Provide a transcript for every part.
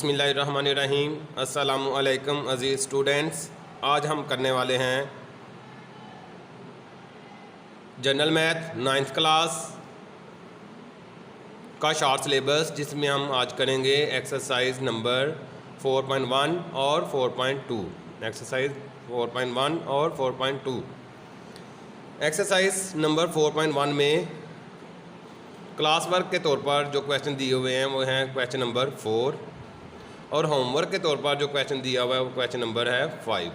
बिस्मिल्लाहिर्रहमानिर्रहीम। अस्सलामु अलैकुम अज़ीज़ स्टूडेंट्स। आज हम करने वाले हैं जनरल मैथ 9th क्लास का शॉर्ट सिलेबस, जिसमें हम आज करेंगे एक्सरसाइज नंबर 4.1 और 4.2। एक्सरसाइज 4.1 और 4.2। एक्सरसाइज नंबर 4.1 में क्लास वर्क के तौर पर जो क्वेश्चन दिए हुए हैं वो हैं क्वेश्चन नंबर 4, और होमवर्क के तौर पर जो क्वेश्चन दिया हुआ है वो क्वेश्चन नंबर है 5।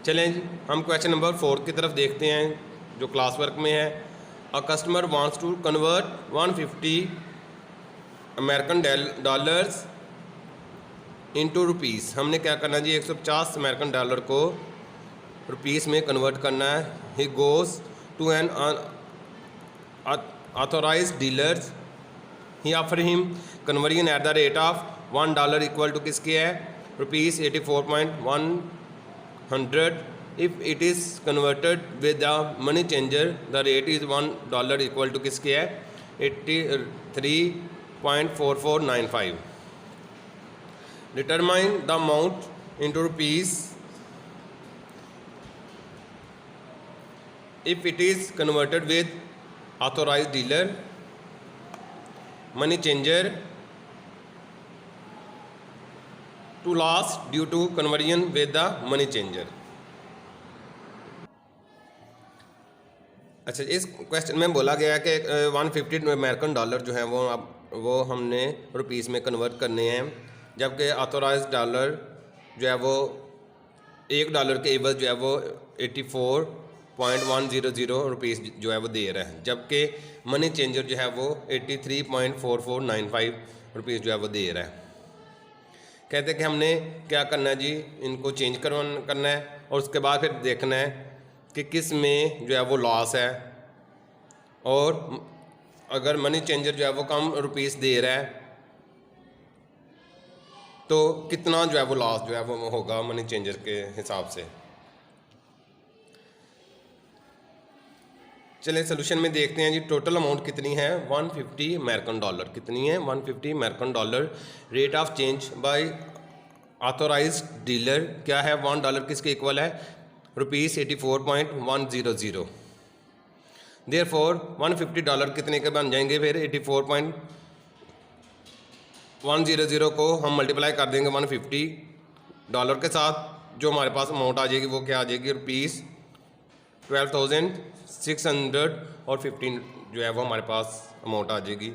चलें हम क्वेश्चन नंबर 4 की तरफ देखते हैं जो क्लास वर्क में है। A customer wants to convert 150 American dollars into rupees. हमने क्या करना जी, 150 अमेरिकन डॉलर को रुपीस में कन्वर्ट करना है। He goes to an authorised dealers, he offer him conversion at the rate of $1 equal to किसके है, ₹84.100। If it is converted with the money changer the rate is $1 equal to किसके है, 83.4495। Determine the amount into rupees if it is converted with authorised dealer, money changer to loss due to conversion with the money changer. अच्छा, इस question में बोला गया है कि 150 American dollar जो है वो हमने रुपीस में कन्वर्ट करने हैं, जबकि ऑथोराइज्ड डॉलर जो है वो $1 के एवज जो है वो 84.100 रुपीस जो है वो दे रहा है, जबकि मनी चेंजर जो है वो 83.4495 रुपीस जो है वो दे रहा है। कहते हैं कि हमने क्या करना है जी, इनको चेंज करना है और उसके बाद फिर देखना है कि किस में जो है वो लॉस है, और अगर मनी चेंजर जो है वो कम रुपीस दे रहा है तो कितना जो है वो लॉस जो है वो होगा मनी चेंजर के हिसाब से। चलिए सोल्यूशन में देखते हैं जी। टोटल अमाउंट कितनी है, 150 अमेरिकन डॉलर। कितनी है, 150 American dollar. Rate of change by authorised dealer क्या है, $1 किसके इक्वल है, ₹84.100। देयरफॉर $150 कितने के बन जाएंगे, फिर 84.100 को हम मल्टीप्लाई कर देंगे $150 के साथ। जो हमारे पास अमाउंट आ जाएगी वो क्या आ जाएगी, ₹12,615 जो है वो हमारे पास अमाउंट आ जाएगी।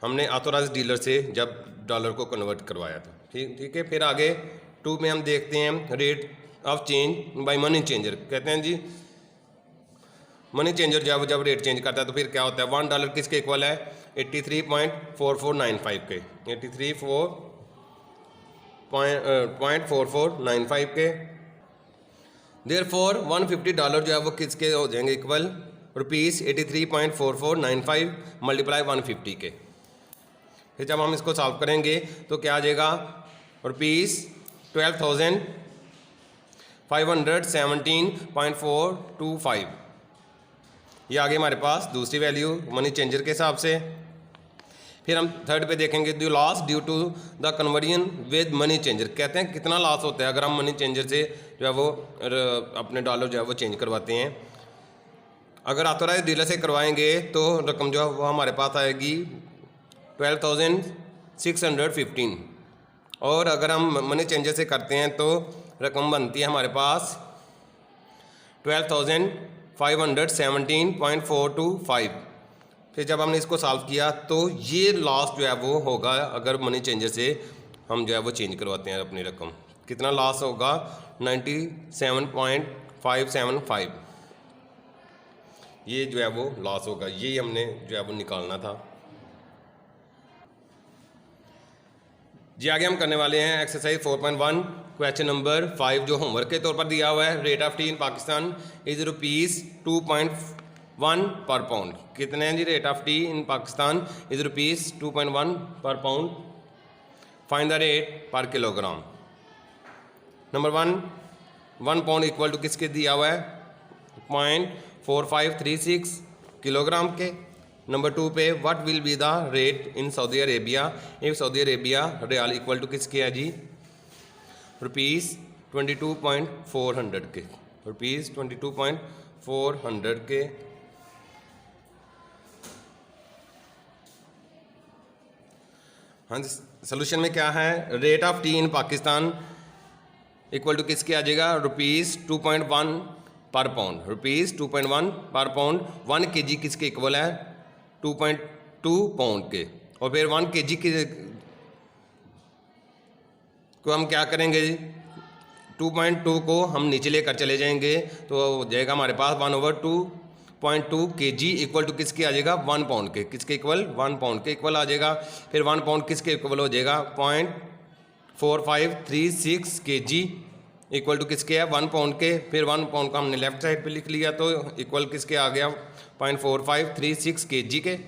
हमने ऑथोराइज्ड डीलर से जब डॉलर को कन्वर्ट करवाया था। ठीक है। फिर आगे 2 में हम देखते हैं rate of change bye money changer. कहते हैं जी मनी चेंजर जो है वो जब रेट चेंज करता है तो फिर क्या होता है, $1 किसके इक्वल है, 83.4495 के, 83.4495 के। देयरफॉर $150 जो है वो किसके हो जाएंगे इक्वल, ₹83.4495 मल्टीप्लाई 150 के। फिर जब हम इसको सॉल्व करेंगे तो क्या आ जाएगा, ₹12,517.425। ये आ गई हमारे पास दूसरी वैल्यू मनी चेंजर के हिसाब से। फिर हम थर्ड पे देखेंगे, the loss due to the conversion with money changer. कहते हैं कितना लॉस होता है अगर हम मनी चेंजर से जो है वो अपने डॉलर जो है वो चेंज करवाते हैं। अगर ऑथोराइज डीलर से करवाएंगे तो रकम जो है वो हमारे पास आएगी 12,615, और अगर हम मनी चेंजर से करते हैं तो रकम बनती है हमारे पास 12,517.425। फिर जब हमने इसको सॉल्व किया तो ये लॉस जो है वो होगा अगर मनी चेंजर से हम जो है वो चेंज करवाते हैं अपनी रकम। कितना लॉस होगा, 97.575। ये जो है वो लॉस होगा, ये हमने जो है वो निकालना था जी। आगे हम करने वाले हैं एक्सरसाइज 4.1 क्वेश्चन नंबर 5 जो होमवर्क के तौर पर दिया हुआ है। Rate of tea in Pakistan is ₹2.1 per pound. कितने हैं जी, rate of tea in Pakistan is ₹2.1 per pound. Find the rate per kilogram. Number 1 pound equal to किसके दिया हुआ है, 0.4536 किलोग्राम के। नंबर 2 पे what will be the rate in Saudi Arabia if Saudi Arabia riyal equal to किसके है जी, ₹22.400 के, ₹22.400 के। हाँ जी, सोल्यूशन में क्या है, rate of tea in Pakistan equal to किसके आ जाएगा, ₹2.1 per pound, ₹2.1 per pound. 1 kg किसके इक्वल है, 2.2 पाउंड के। और फिर 1 kg को हम क्या करेंगे, 2.2 को हम नीचे लेकर चले जाएंगे तो हो जाएगा हमारे पास 1/2.2 kg इक्वल टू किसके आ जाएगा, 1 पाउंड के। किसके इक्वल, 1 पाउंड के इक्वल आ जाएगा। फिर 1 पाउंड किसके इक्वल हो जाएगा, 0.4536 kg इक्वल टू किसके है, 1 पाउंड के। फिर 1 पाउंड का हमने लेफ्ट साइड पे लिख लिया तो इक्वल किसके आ गया, 0.4536 kg के।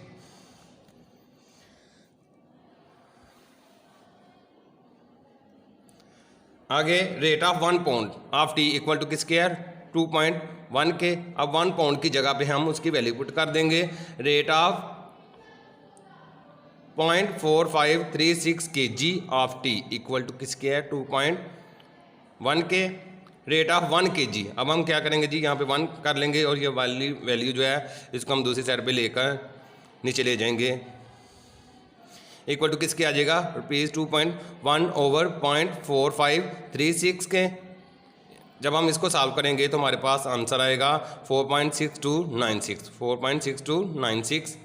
आगे rate of 1 pound of tea equal to किसके है, 2.1 के। अब 1 पाउंड की जगह पे हम उसकी वैल्यू पुट कर देंगे, rate of 0.4536 kg of tea equal to किसके है, 2.1 के। रेट ऑफ 1 kg, अब हम क्या करेंगे जी, यहाँ पे 1 कर लेंगे और ये वाली वैल्यू जो है इसको हम दूसरी साइड पे लेकर नीचे ले जाएंगे, इक्वल टू किसके आ जाएगा, ₹2.1/0.4536 के। जब हम इसको सॉल्व करेंगे तो हमारे पास आंसर आएगा 4.6296।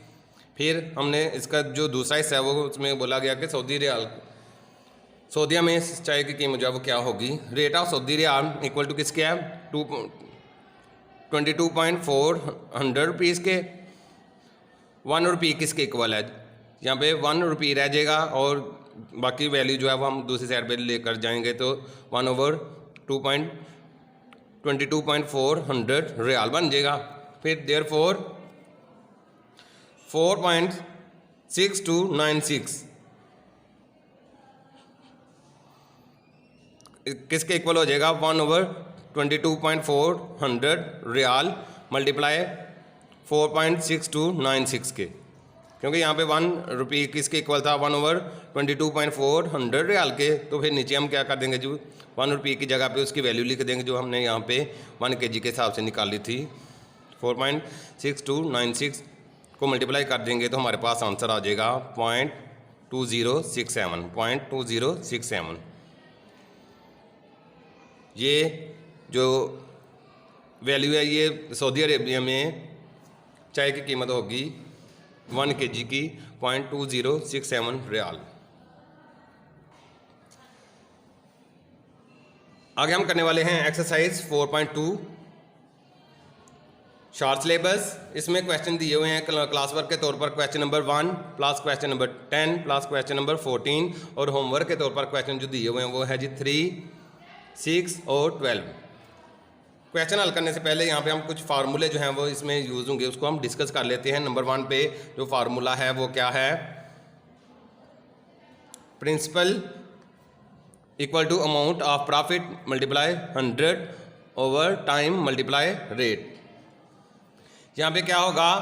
फिर हमने इसका जो दूसरा हिस्सा है वो उसमें बोला गया कि सऊदी रियाल, सऊदीया में चाय की कीमत जो है वो क्या होगी। Rate of Saudi riyal equal to किसके है, 22.400 रुपीज़ के। 1 रुपये किसके इक्वल है, यहाँ पे 1 रुपये रह जाएगा और बाकी वैल्यू जो है वो हम दूसरी साइड पे लेकर जाएंगे तो 1/22.400 रियाल बन जाएगा। फिर देयरफॉर 4.6296 किसके इक्वल हो जाएगा, 1/22.400 रियाल मल्टीप्लाई 4.6296 के, क्योंकि यहाँ पे 1 रुपये किसके इक्वल था, 1/22.400 रियाल के। तो फिर नीचे हम क्या कर देंगे जो 1 रुपये की जगह पे उसकी वैल्यू लिख देंगे जो हमने यहाँ पे 1 kg के हिसाब से निकाली थी। 4.6296 को मल्टीप्लाई कर देंगे तो हमारे पास आंसर आ जाएगा 0.2067। ये जो वैल्यू है ये सऊदी अरेबिया में चाय की कीमत होगी 1 kg की 0.2067 रियाल। आगे हम करने वाले हैं एक्सरसाइज 4.2 शॉर्ट सिलेबस। इसमें क्वेश्चन दिए हुए हैं क्लास वर्क के तौर पर question number 1 plus question number 10 plus question number 14 और होमवर्क के तौर पर क्वेश्चन जो दिए हुए हैं वो है जी 3, 6 और 12। क्वेश्चन हल करने से पहले यहाँ पे हम कुछ फार्मूले जो हैं वो इसमें यूज़ होंगे उसको हम डिस्कस कर लेते हैं। नंबर 1 पे जो फार्मूला है वो क्या है, principal equal to amount of profit multiply 100 over time multiply rate. यहाँ पे क्या होगा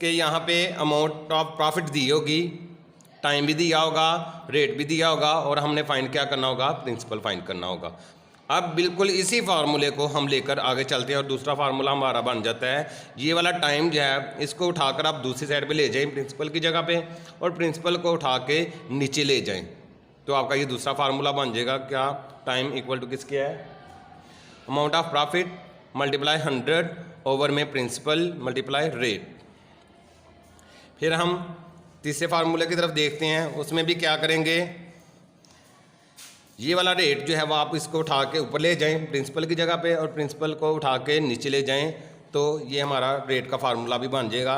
कि यहाँ पे अमाउंट ऑफ प्रॉफिट दी होगी, टाइम भी दिया होगा, रेट भी दिया होगा और हमने फाइंड क्या करना होगा, प्रिंसिपल फाइंड करना होगा। अब बिल्कुल इसी फार्मूले को हम लेकर आगे चलते हैं और दूसरा फार्मूला हमारा बन जाता है, ये वाला टाइम जो है इसको उठाकर आप दूसरी साइड पे ले जाएं प्रिंसिपल की जगह पे और प्रिंसिपल को उठा के नीचे ले जाएं तो आपका ये दूसरा फार्मूला बन जाएगा क्या, टाइम इक्वल टू किसके है, amount of profit multiply 100 over में प्रिंसिपल मल्टीप्लाई रेट। फिर हम तीसरे फार्मूले की तरफ देखते हैं, उसमें भी क्या करेंगे, ये वाला रेट जो है वो आप इसको उठा के ऊपर ले जाएं प्रिंसिपल की जगह पे और प्रिंसिपल को उठा के नीचे ले जाएं तो ये हमारा रेट का फार्मूला भी बन जाएगा,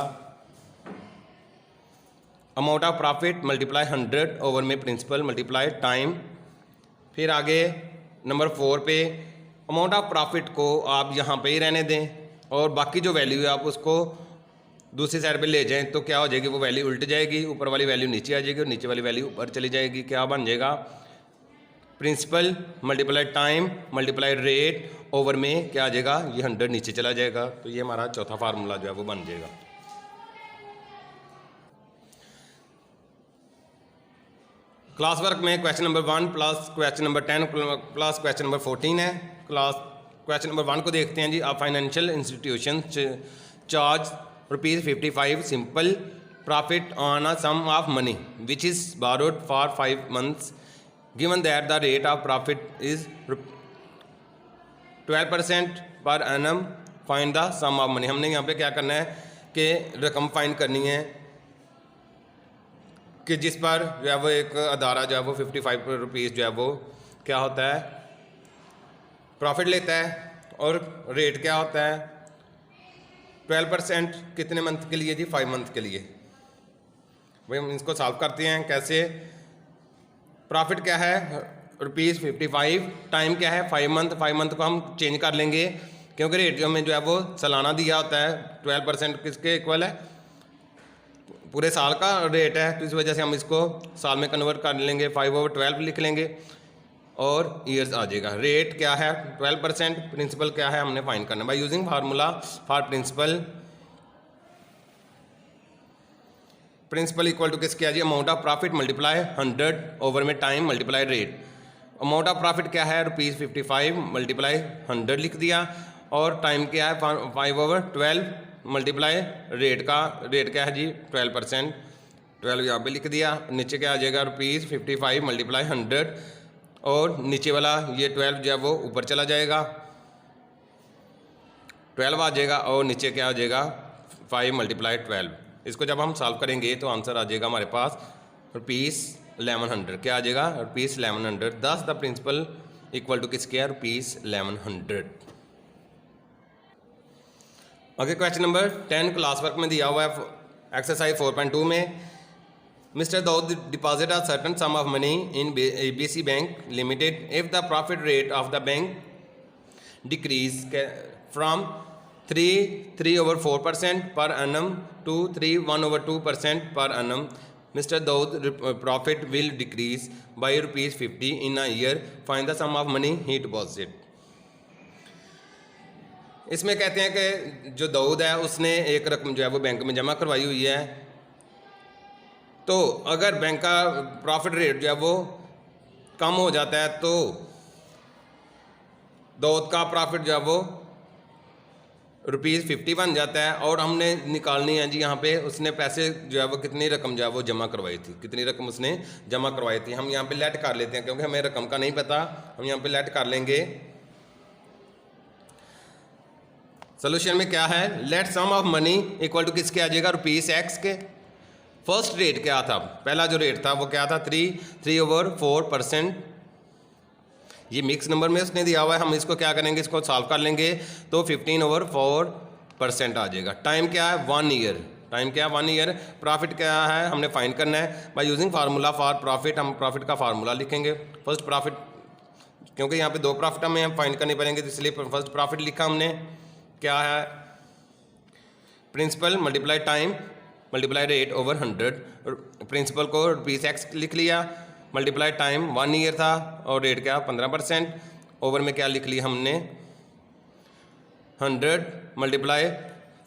amount of profit multiply 100 over में प्रिंसिपल मल्टीप्लाई टाइम। फिर आगे नंबर 4 पे अमाउंट ऑफ प्रॉफिट को आप यहाँ पे ही रहने दें और बाकी जो वैल्यू है आप उसको दूसरी साइड पे ले जाएं तो क्या हो जाएगी, वो वैल्यू उल्ट जाएगी, ऊपर वाली वैल्यू नीचे आ जाएगी और नीचे वाली वैल्यू ऊपर चली जाएगी। क्या बन जाएगा, principal multiply time multiply rate over में क्या आ जाएगा, ये 100 नीचे चला जाएगा। तो ये हमारा चौथा फार्मूला जो है वो बन जाएगा। क्लास वर्क में question number 1 plus question number 10 plus question number 14 है। क्वेश्चन नंबर 1 को देखते हैं जी। आप financial institution charge ₹55 simple profit on a sum of money which is borrowed for 5 months given that the rate of profit is 12% पर annum find the sum of money। हमने यहाँ पे क्या करना है कि रकम फाइंड करनी है कि जिस पर जो है वो एक अदारा जो है वो 55 रुपीज़ जो है वो क्या होता है प्रॉफिट लेता है, और रेट क्या होता है 12%। कितने मंथ के लिए जी? 5 मंथ के लिए। भाई हम इसको सॉल्व करते हैं कैसे। प्रॉफिट क्या है ₹55, टाइम क्या है 5 मंथ। 5 मंथ को हम चेंज कर लेंगे क्योंकि रेट जो हमें जो है वो सालाना दिया होता है। 12% किसके इक्वल है? पूरे साल का रेट है, तो इस वजह से हम इसको साल में कन्वर्ट कर लेंगे। 5/12 लिख लेंगे और ईयर्स आ जाएगा। रेट क्या है 12%, प्रिंसिपल क्या है हमने फाइंड करना। By using formula for principal equal to किसके आ जी? Amount of profit multiply 100 over में time multiply rate. Amount of profit क्या है ₹55 मल्टीप्लाई 100 लिख दिया, और टाइम क्या है 5/12 मल्टीप्लाई रेट का। रेट क्या है जी 12%, 12 यहाँ पे लिख दिया। नीचे क्या आ जाएगा ₹55 मल्टीप्लाई 100, और नीचे वाला ये 12 जो है वो ऊपर चला जाएगा, 12 आ जाएगा, और नीचे क्या आ जाएगा 5 मल्टीप्लाई 12। इसको जब हम सॉल्व करेंगे तो आंसर आ जाएगा हमारे पास ₹1100। क्या आ जाएगा ₹1100। दस द प्रिंसिपल इक्वल टू किसके है ₹1100। Okay, question number 10 class work में दिया हुआ है एक्सरसाइज 4.2 में। Mister Dawood deposit a certain sum of money in ABC bank limited if the profit rate of the bank decrease from 3/4% per annum to 1/2% per annum. Mr. Daud profit will decrease by ₹50 in a year. Find the sum of money he deposit. इसमें कहते हैं कि जो दाऊद है उसने एक रकम जो है वो बैंक में जमा करवाई हुई है, तो अगर बैंक का प्रॉफिट रेट जो है वो कम हो जाता है तो दाऊद का प्रॉफिट जो है वो ₹50 बन जाता है। और हमने निकालनी है जी यहाँ पे उसने पैसे जो है वो कितनी रकम जो है वो जमा करवाई थी, कितनी रकम उसने जमा करवाई थी। हम यहाँ पे लेट कर लेते हैं क्योंकि हमें रकम का नहीं पता, हम यहाँ पे लेट कर लेंगे। सोल्यूशन में क्या है, let sum of money equal to किसके आ जाएगा ₹X के। फर्स्ट रेट क्या था, पहला जो रेट था वो क्या था 3/4%। ये मिक्स नंबर में उसने दिया हुआ है, हम इसको क्या करेंगे इसको सॉल्व कर लेंगे तो 15/4% आ जाएगा। टाइम क्या है 1 ईयर। टाइम क्या है 1 ईयर। प्रॉफिट क्या है हमने फाइंड करना है by using formula for profit. हम प्रॉफिट का फार्मूला लिखेंगे। फर्स्ट प्रॉफिट, क्योंकि यहाँ पे 2 प्रॉफिट हमें फाइंड करने पड़ेंगे तो इसलिए फर्स्ट प्रॉफिट लिखा हमने। क्या है principal multiply time multiply rate over 100। Principal को ₹X लिख लिया, मल्टीप्लाई टाइम 1 ईयर था, और रेट क्या 15%। ओवर में क्या लिख लिया हमने 100 मल्टीप्लाई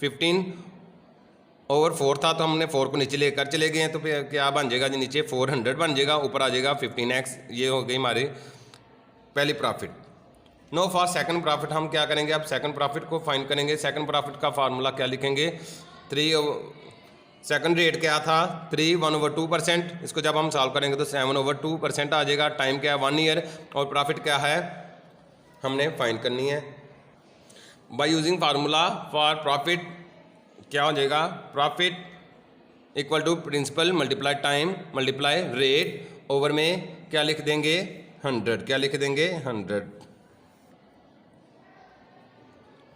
15/4 था, तो हमने 4 को नीचे लेकर चले गए हैं, तो फिर क्या बन जाएगा जी नीचे 400 बन जाएगा, ऊपर आ जाएगा 15x। ये हो गई हमारी पहली profit. Now for second profit हम क्या करेंगे, अब सेकंड प्रॉफिट को फाइंड करेंगे। सेकंड प्रॉफिट का फार्मूला क्या लिखेंगे, सेकंड रेट क्या था 1/2%। इसको जब हम सॉल्व करेंगे तो 7/2% आ जाएगा। टाइम क्या है 1 ईयर, और प्रॉफिट क्या है हमने फाइंड करनी है। By using formula for profit क्या हो जाएगा, profit equal to principal multiply time multiply rate over में क्या लिख देंगे 100। क्या लिख देंगे 100,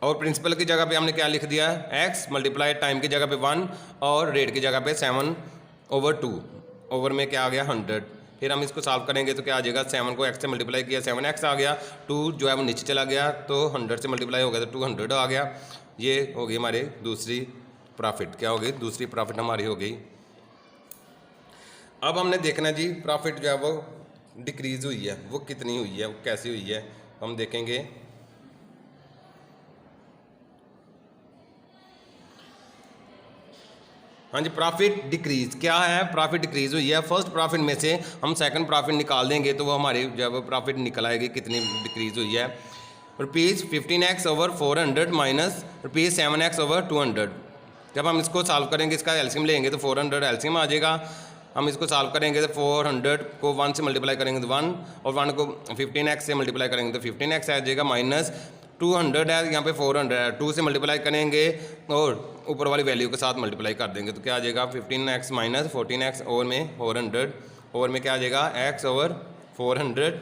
और प्रिंसिपल की जगह पे हमने क्या लिख दिया x मल्टीप्लाई टाइम की जगह पे 1 और रेट की जगह पे 7/2। ओवर में क्या आ गया 100। फिर हम इसको सॉल्व करेंगे तो क्या आ जाएगा 7 को x से मल्टीप्लाई किया 7x आ गया, 2 जो है वो नीचे चला गया तो 100 से मल्टीप्लाई हो गया तो 200 आ गया। ये हो गई हमारी दूसरी प्रॉफिट। क्या हो गई दूसरी प्रॉफिट हमारी हो गई। अब हमने देखना जी प्रॉफिट जो है वो डिक्रीज हुई है वो कितनी हुई है, वो कैसी हुई है हम देखेंगे। हाँ जी, प्रॉफिट डिक्रीज क्या है, प्रॉफिट डिक्रीज हुई है। फर्स्ट प्रॉफिट में से हम सेकंड प्रॉफिट निकाल देंगे तो वो हमारी जब प्रॉफिट निकल आएगी कितनी डिक्रीज हुई है। ₹15x over 400 minus ₹7x over 200। जब हम इसको सॉल्व करेंगे, इसका एलसीएम लेंगे तो 400 एलसीएम आ जाएगा। हम इसको सॉल्व करेंगे तो 400 को 1 से मल्टीप्लाई करेंगे तो 1, और 1 को 15x से मल्टीप्लाई करेंगे तो 15x आ जाएगा, माइनस 200 है, यहाँ पे 400 है, 2 से मल्टीप्लाई करेंगे और ऊपर वाली वैल्यू के साथ मल्टीप्लाई कर देंगे तो क्या आ जाएगा 15x माइनस 14x ओवर में 400, ओवर में क्या आ जाएगा x over 400।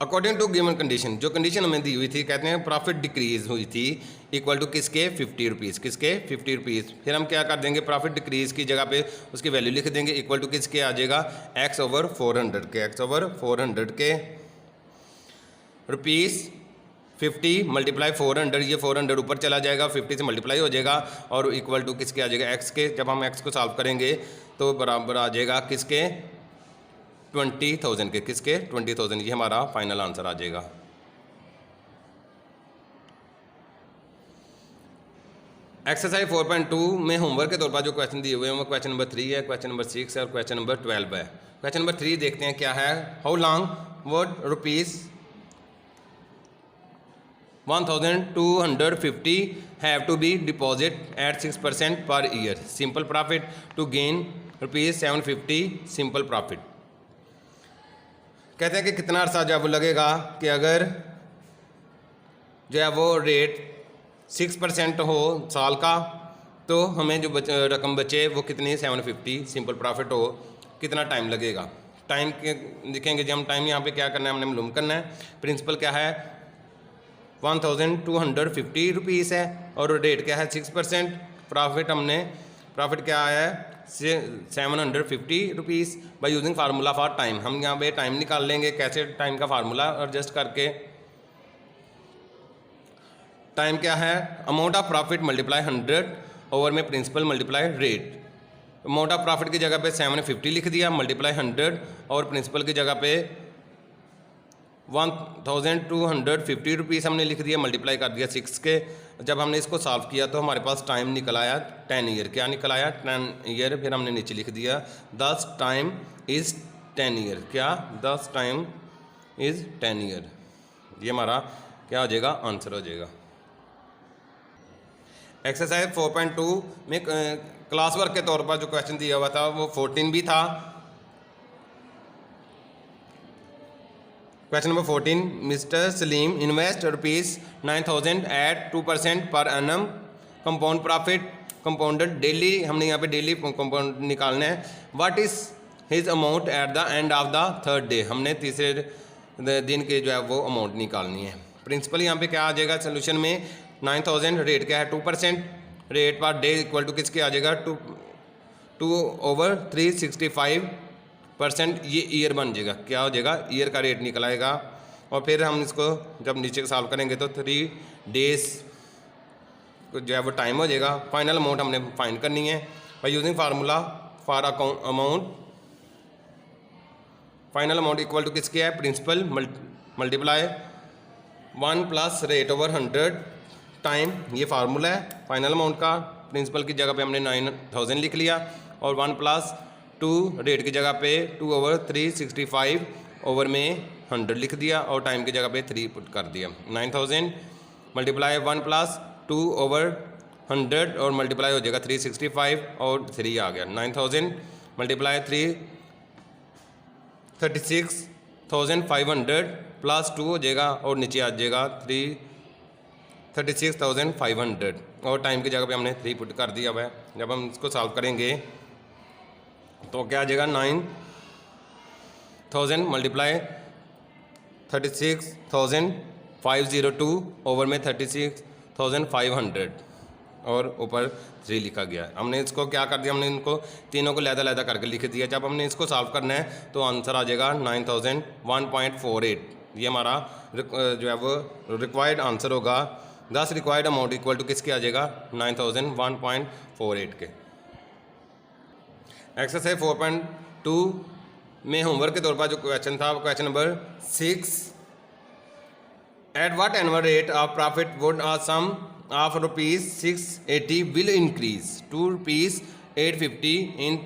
According to given condition, जो कंडीशन हमें दी हुई थी, कहते हैं प्रॉफिट डिक्रीज हुई थी इक्वल टू किसके 50 रुपीज़, किसके 50 रुपीज़। फिर हम क्या कर देंगे, प्रॉफिट डिक्रीज की जगह पे उसकी वैल्यू लिख देंगे इक्वल टू किसके आ जाएगा x ओवर 400 के, x ओवर 400 के ₹50 मल्टीप्लाई 400, ये 400 ऊपर चला जाएगा, 50 से मल्टीप्लाई हो जाएगा और इक्वल टू किसके आ जाएगा x के। जब हम x को सॉल्व करेंगे तो बराबर आ जाएगा किसके 20,000 के, किसके 20,000। ये हमारा फाइनल आंसर आ जाएगा। एक्सरसाइज 4.2 में होमवर्क के तौर पर जो क्वेश्चन दिए हुए हैं वो क्वेश्चन नंबर 3 है, क्वेश्चन नंबर 6 है और क्वेश्चन नंबर 12 है। क्वेश्चन नंबर 3 देखते हैं क्या है। How long would ₹1,250 have to be deposit at 6% per year, simple profit to gain ₹750 simple profit. कहते हैं कि कितना अर्सा जो है वो लगेगा कि अगर जो है वो रेट 6% हो साल का, तो हमें जो रकम बचे वो कितनी 750 सिंपल प्रॉफिट हो, कितना टाइम लगेगा। टाइम के देखेंगे जब हम टाइम यहाँ पे क्या करना है, हमने मालूम करना है। प्रिंसिपल क्या है 1,250 रुपीज़ है और रेट क्या है 6%। प्रॉफिट हमने प्रॉफिट क्या आया है 750 rupees by using formula for time. हम यहाँ पे टाइम निकाल लेंगे, कैसे टाइम का फार्मूला एडजस्ट करके। टाइम क्या है amount of profit multiply 100 over में principal multiply rate. Amount of profit की जगह पे 750 लिख दिया, मल्टीप्लाई 100 और प्रिंसिपल की जगह पे 1,250 रुपीज़ हमने लिख दिया, मल्टीप्लाई कर दिया 6 के। जब हमने इसको सॉल्व किया तो हमारे पास टाइम निकल आया 10 ईयर। क्या निकल आया 10 ईयर। फिर हमने नीचे लिख दिया 10 टाइम इज़ 10 ईयर। क्या 10 टाइम इज़ 10 ईयर। ये हमारा क्या हो जाएगा आंसर हो जाएगा। एक्सरसाइज 4.2 में क्लास वर्क के तौर पर जो क्वेश्चन दिया हुआ था वो 14 भी था। Question number 14, mister Saleem invest ₹9,000 at 2% per annum compound profit compounded daily. हमने यहाँ पे डेली कंपाउंड निकालना है। What is his amount at the end of the third day. हमने तीसरे दिन के जो है वो अमाउंट निकालनी है। प्रिंसिपल यहाँ पे क्या आ जाएगा सोल्यूशन में 9,000, रेट क्या है 2%, rate per day equal to किसके आ जाएगा 2 ओवर 365%। ये ईयर बन जाएगा, क्या हो जाएगा ईयर का रेट निकल आएगा। और फिर हम इसको जब नीचे सॉल्व करेंगे तो 3 डेज जो है वो टाइम हो जाएगा। फाइनल अमाउंट हमने फाइंड करनी है by using formula for amount. Final amount equal to किसके है principal multiply 1 plus rate over 100 time, ये फार्मूला है फाइनल अमाउंट का। प्रिंसिपल की जगह पे हमने 9,000 लिख लिया और 1 प्लस 2 रेट की जगह पे 2 ओवर 365 ओवर में 100 लिख दिया और टाइम की जगह पे 3 पुट कर दिया। 9,000 मल्टीप्लाई 1 प्लस 2 ओवर 100 और मल्टीप्लाई हो जाएगा 365 और 3 आ गया। 9,000 मल्टीप्लाई 3 36,500 प्लस 2 हो जाएगा और नीचे आ जाएगा 36,500 और टाइम की जगह पे हमने 3 पुट कर दिया हुआ है। जब हम इसको सॉल्व करेंगे तो क्या आ जाएगा 9,000 मल्टीप्लाई 36,502 ओवर में 36,500 और ऊपर 3 लिखा गया। हमने इसको क्या कर दिया, हमने इनको तीनों को लैदा करके लिख दिया। जब हमने इसको सॉल्व करना है तो आंसर आ जाएगा 9,001.48। ये हमारा जो है वो रिक्वायर्ड आंसर होगा। 10 रिक्वायर्ड अमाउंट इक्वल टू किसके आ जाएगा 9,001.48 के। एक्सरसाइज 4.2 में होमवर्क के तौर पर जो क्वेश्चन था वो question number 6, at what annual rate of profit would a sum of ₹680 will increase to ₹850 in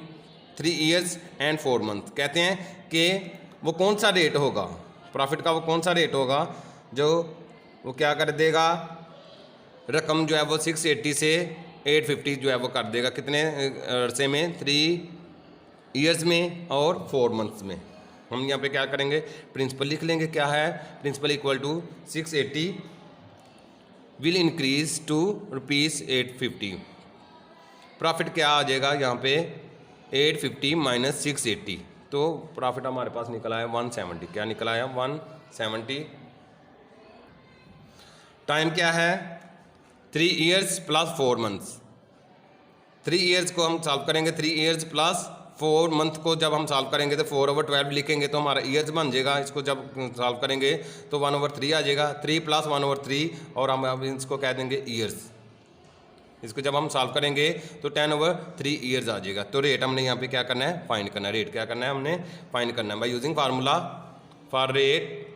3 years and 4 months। कहते हैं कि वो कौन सा रेट होगा, प्रॉफिट का वो कौन सा रेट होगा जो वो क्या कर देगा, रकम जो है वो 680 से 850 जो है वो कर देगा, कितने अरसे में, 3 years में और 4 months में। हम यहाँ पे क्या करेंगे, प्रिंसिपल लिख लेंगे। क्या है, principal equal to 680 will increase to ₹850। Profit क्या आ जाएगा यहाँ पे, 850 माइनस 680, तो प्रॉफिट हमारे पास निकला है 170। क्या निकला है, 170। टाइम क्या है, 3 years प्लस 4 months। 3 years को हम सॉल्व करेंगे, 3 years प्लस 4 month को जब हम सॉल्व करेंगे तो 4/12 लिखेंगे तो हमारा ईयर्स बन जाएगा। इसको जब सॉल्व करेंगे तो 1/3 आ जाएगा, 3 प्लस 1/3 और हम अब इसको कह देंगे ईयर्स। इसको जब हम सॉल्व करेंगे तो 10/3 ईयर्स आ जाएगा। तो रेट हमने यहाँ पे क्या करना है, फाइंड करना है। रेट क्या करना है, हमने फाइंड करना है by using formula for rate.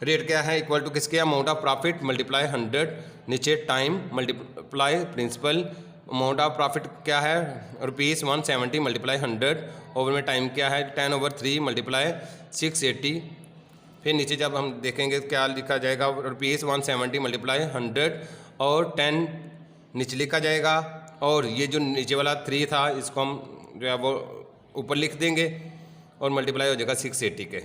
Rate क्या है, इक्वल टू किसके, अमाउंट ऑफ प्रॉफिट मल्टीप्लाई 100, नीचे time multiply principal. Amount of profit क्या है, ₹170 मल्टीप्लाई 100, ओवर में टाइम क्या है, 10/3 मल्टीप्लाई 680। फिर नीचे जब हम देखेंगे क्या लिखा जाएगा, ₹170 मल्टीप्लाई 100 और 10 नीचे लिखा जाएगा, और ये जो नीचे वाला 3 था इसको हम जो है वो ऊपर लिख देंगे और मल्टीप्लाई हो जाएगा 680 के।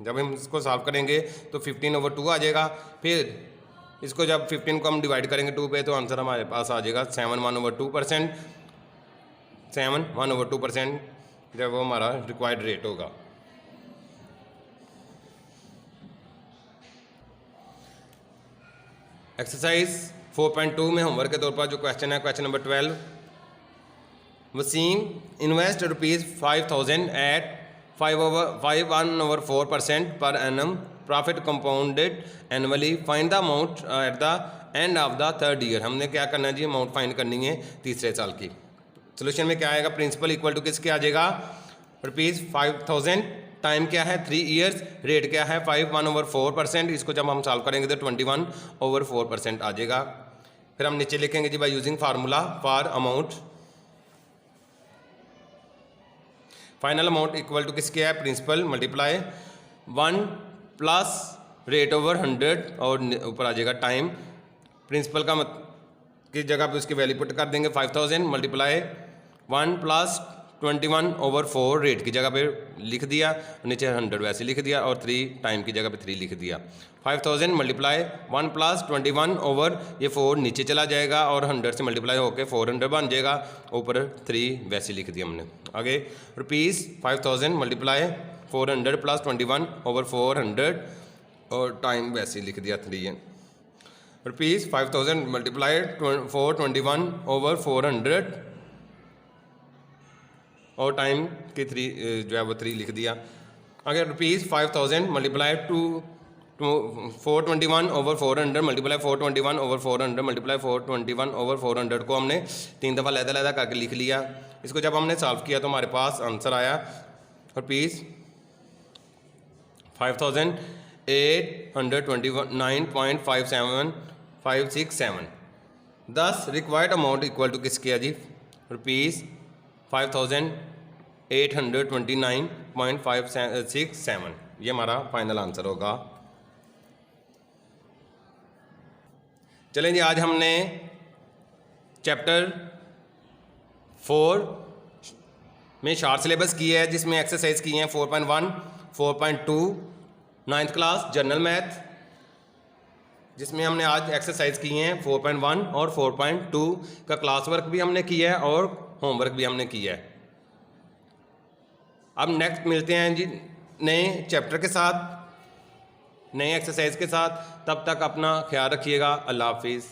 जब हम इसको सॉल्व करेंगे तो 15/2 आ जाएगा। फिर इसको जब 15 को हम डिवाइड करेंगे 2 पे तो आंसर हमारे पास आ जाएगा 7/1/2%। 7/1/2% जब वो हमारा रिक्वायर्ड रेट होगा। एक्सरसाइज 4.2 में होमवर्क के तौर पर जो क्वेश्चन है, question number 12, Waseem invest ₹5,000 at 5/4% per annum, profit compounded annually, find the amount at the end of the 3rd year। हमने क्या करना है जी, अमाउंट फाइंड करनी है तीसरे साल की। सोल्यूशन में क्या आएगा, प्रिंसिपल इक्वल टू किसके आ जाएगा, ₹5,000, टाइम क्या है 3 years, रेट क्या है 5/1/4%। इसको जब हम सॉल्व करेंगे तो 21/4% आ जाएगा। फिर हम नीचे लिखेंगे जी by using formula for amount. Final amount equal to किसके है, principal multiply 1 plus rate over 100 और ऊपर आ जाएगा टाइम। प्रिंसिपल का की जगह पे उसकी वैल्यू पुट कर देंगे 5000 मल्टीप्लाई 1 प्लस 21/4 रेट की जगह पे लिख दिया, नीचे 100 वैसे लिख दिया और 3 टाइम की जगह पे 3 लिख दिया। 5000 मल्टीप्लाई 1 प्लस 21/4 नीचे चला जाएगा और 100 से मल्टीप्लाई होकर 400 बन जाएगा, ऊपर 3 वैसे लिख दिया हमने। आगे ₹5000 मल्टीप्लाई 400 प्लस 21/400 और टाइम वैसे लिख दिया 3 है। ₹5000 मल्टीप्लाई 421/400 और टाइम की 3 जो है वो 3 लिख दिया। अगर ₹5000 मल्टीप्लाई 421/400 मल्टीप्लाई 421/400 मल्टीप्लाई 421/400 को हमने 3 दफ़ा लहदा करके लिख लिया। इसको जब हमने सॉल्व किया तो हमारे पास आंसर आया ₹5,829.567 दस रिक्वायर्ड अमाउंट इक्वल टू किसके है जी, ₹5,829.567। ये हमारा फाइनल आंसर होगा। चलें जी, आज हमने चैप्टर 4 में शॉर्ट सिलेबस की है, जिसमें एक्सरसाइज की हैं 4.1, 4.2 9th क्लास जनरल मैथ, जिसमें हमने आज एक्सरसाइज की हैं 4.1 और 4.2 का क्लास वर्क भी हमने किया है और होमवर्क भी हमने किया है। अब नेक्स्ट मिलते हैं जी नए चैप्टर के साथ, नए एक्सरसाइज के साथ। तब तक अपना ख्याल रखिएगा। अल्लाह हाफिज़।